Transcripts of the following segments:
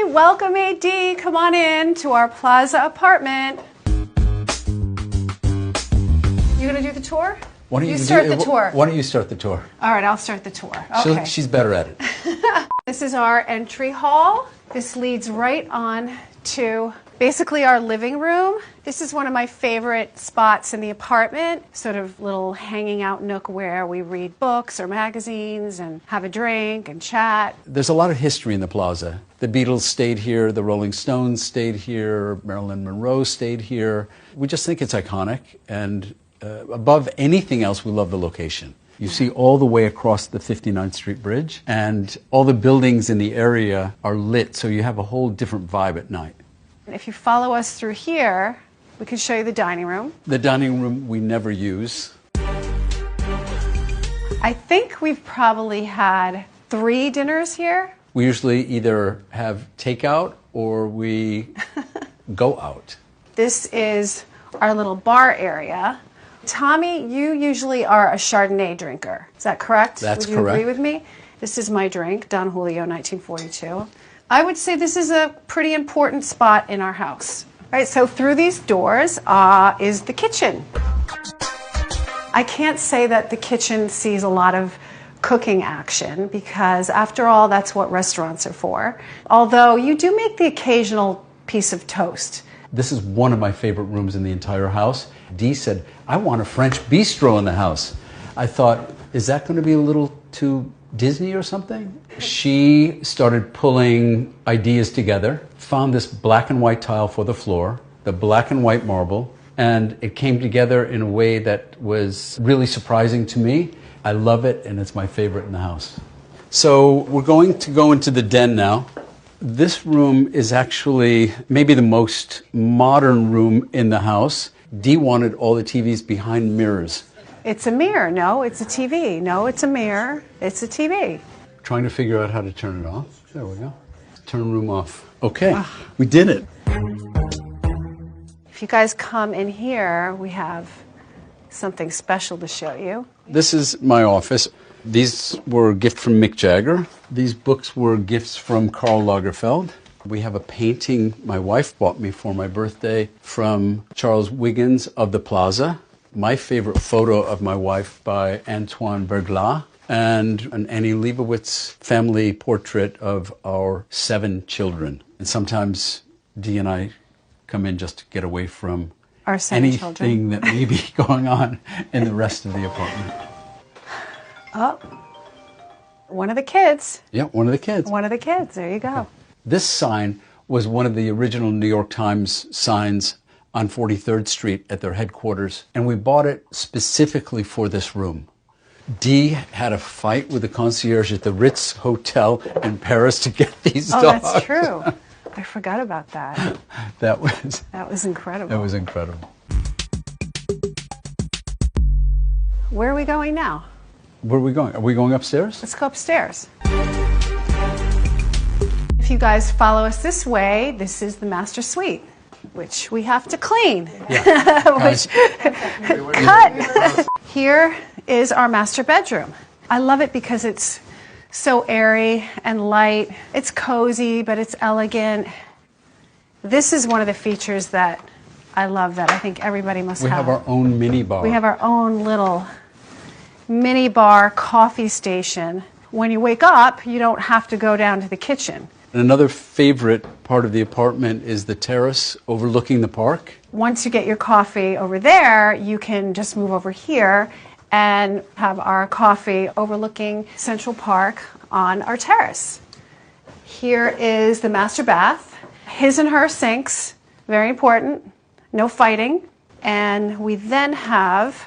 welcome AD. Come on in to our Plaza apartment. You gonna do the tour? Why don't you start the tour? Why don't you start the tour? All right, I'll start the tour. Okay. She's better at it. This is our entry hall. This leads right on to basically our living room. This is one of my favorite spots in the apartment, sort of little hanging out nook where we read books or magazines and have a drink and chat. There's a lot of history in the Plaza. The Beatles stayed here, the Rolling Stones stayed here, Marilyn Monroe stayed here. We just think it's iconic, and above anything else, we love the location. You see all the way across the 59th Street Bridge, and all the buildings in the area are lit, so you have a whole different vibe at night. If you follow us through here, we can show you the dining room. The dining room we never use. I think we've probably had 3 dinners here. We usually either have takeout or we go out. This is our little bar area. Tommy, you usually are a Chardonnay drinker. Is that correct? That's correct. Would you agree with me? This is my drink, Don Julio 1942. I would say this is a pretty important spot in our house. All right, so through these doors is the kitchen. I can't say that the kitchen sees a lot of cooking action because, after all, that's what restaurants are for. Although you do make the occasional piece of toast. This is one of my favorite rooms in the entire house. Dee said, I want a French bistro in the house. I thought, is that going to be a little too Disney or something? She started pulling ideas together, found this black and white tile for the floor, the black and white marble, and it came together in a way that was really surprising to me. I love it, and it's my favorite in the house. So we're going to go into the den now. This room is actually maybe the most modern room in the house. Dee wanted all the TVs behind mirrors. It's a mirror. No, it's a TV. No, it's a mirror. It's a TV. Trying to figure out how to turn it off. There we go. Turn room off. Okay, we did it. If you guys come in here, we have something special to show you. This is my office. These were a gift from Mick Jagger. These books were gifts from Karl Lagerfeld. We have a painting my wife bought me for my birthday from Charles Wiggins of the Plaza. My favorite photo of my wife by Antoine Berglas, and an Annie Leibovitz family portrait of our 7 children. And sometimes Dee and I come in just to get away from our 7 anything children that may be going on in the rest of the apartment. Oh, one of the kids. Yeah, one of the kids. One of the kids. There you go. This sign was one of the original New York Times signs on 43rd Street at their headquarters, and we bought it specifically for this room. Dee had a fight with the concierge at the Ritz Hotel in Paris to get these dogs. Oh, that's true. I forgot about that. That was incredible. That was incredible. Where are we going now? Where are we going? Are we going upstairs? Let's go upstairs. If you guys follow us this way, this is the master suite, which we have to clean. Yeah. Cut! Here is our master bedroom. I love it because it's so airy and light. It's cozy, but it's elegant. This is one of the features that I love that I think everybody must have. We have our own mini bar. We have our own little mini bar coffee station. When you wake up, you don't have to go down to the kitchen. Another favorite part of the apartment is the terrace overlooking the park. Once you get your coffee over there, you can just move over here and have our coffee overlooking Central Park on our terrace. Here is the master bath. His and her sinks, very important, no fighting. And we then have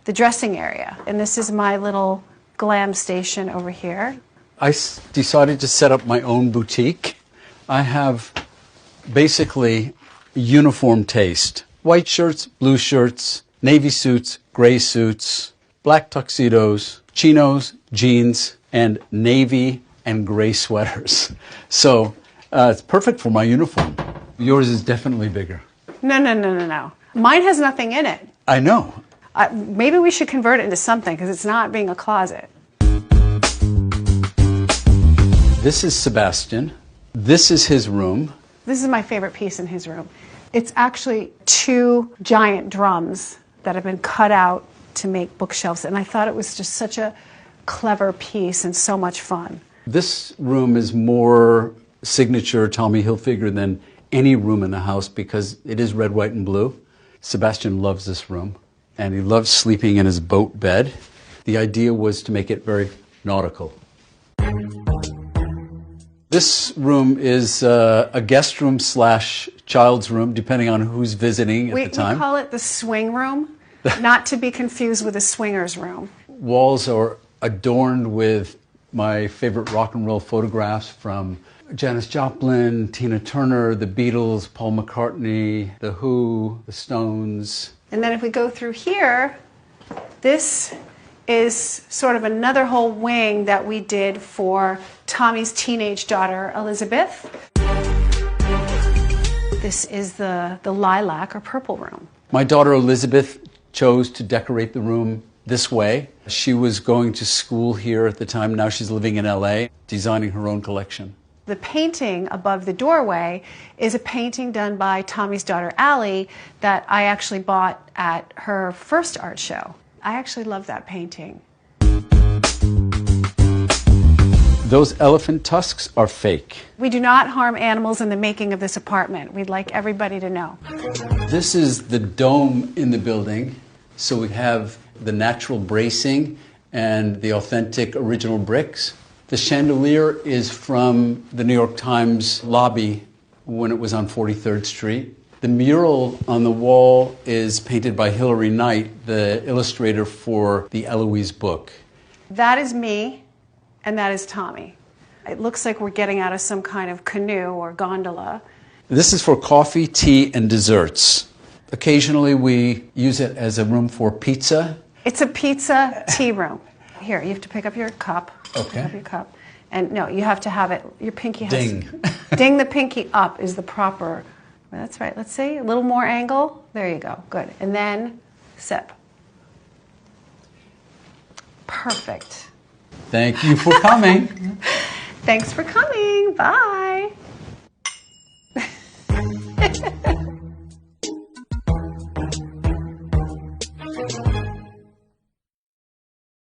the dressing area. And this is my little glam station over here. I decided to set up my own boutique. I have basically uniform taste. White shirts, blue shirts, navy suits, gray suits, black tuxedos, chinos, jeans, and navy and gray sweaters. So it's perfect for my uniform. Yours is definitely bigger. No. Mine has nothing in it. I know. Maybe we should convert it into something because it's not being a closet. This is Sebastian. This is his room. This is my favorite piece in his room. It's actually 2 giant drums that have been cut out to make bookshelves, and I thought it was just such a clever piece and so much fun. This room is more signature Tommy Hilfiger than any room in the house because it is red, white, and blue. Sebastian loves this room, and he loves sleeping in his boat bed. The idea was to make it very nautical. This room is a guest room / child's room, depending on who's visiting at the time. We call it the swing room, not to be confused with a swinger's room. Walls are adorned with my favorite rock and roll photographs from Janis Joplin, Tina Turner, the Beatles, Paul McCartney, The Who, the Stones. And then if we go through here, this is sort of another whole wing that we did for Tommy's teenage daughter, Elizabeth. This is the lilac or purple room. My daughter Elizabeth chose to decorate the room this way. She was going to school here at the time. Now she's living in LA, designing her own collection. The painting above the doorway is a painting done by Tommy's daughter, Allie, that I actually bought at her first art show. I actually love that painting. Those elephant tusks are fake. We do not harm animals in the making of this apartment. We'd like everybody to know. This is the dome in the building. So we have the natural bracing and the authentic original bricks. The chandelier is from the New York Times lobby when it was on 43rd Street. The mural on the wall is painted by Hilary Knight, the illustrator for the Eloise book. That is me, and that is Tommy. It looks like we're getting out of some kind of canoe or gondola. This is for coffee, tea, and desserts. Occasionally we use it as a room for pizza. It's a pizza tea room. Here, you have to pick up your cup. Okay. Pick up your cup. And no, you have to have it, your pinky has Ding. Ding the pinky up is the proper, that's right. Let's see, a little more angle. There you go, good. And then sip. Perfect. Thank you for coming. Thanks for coming, bye.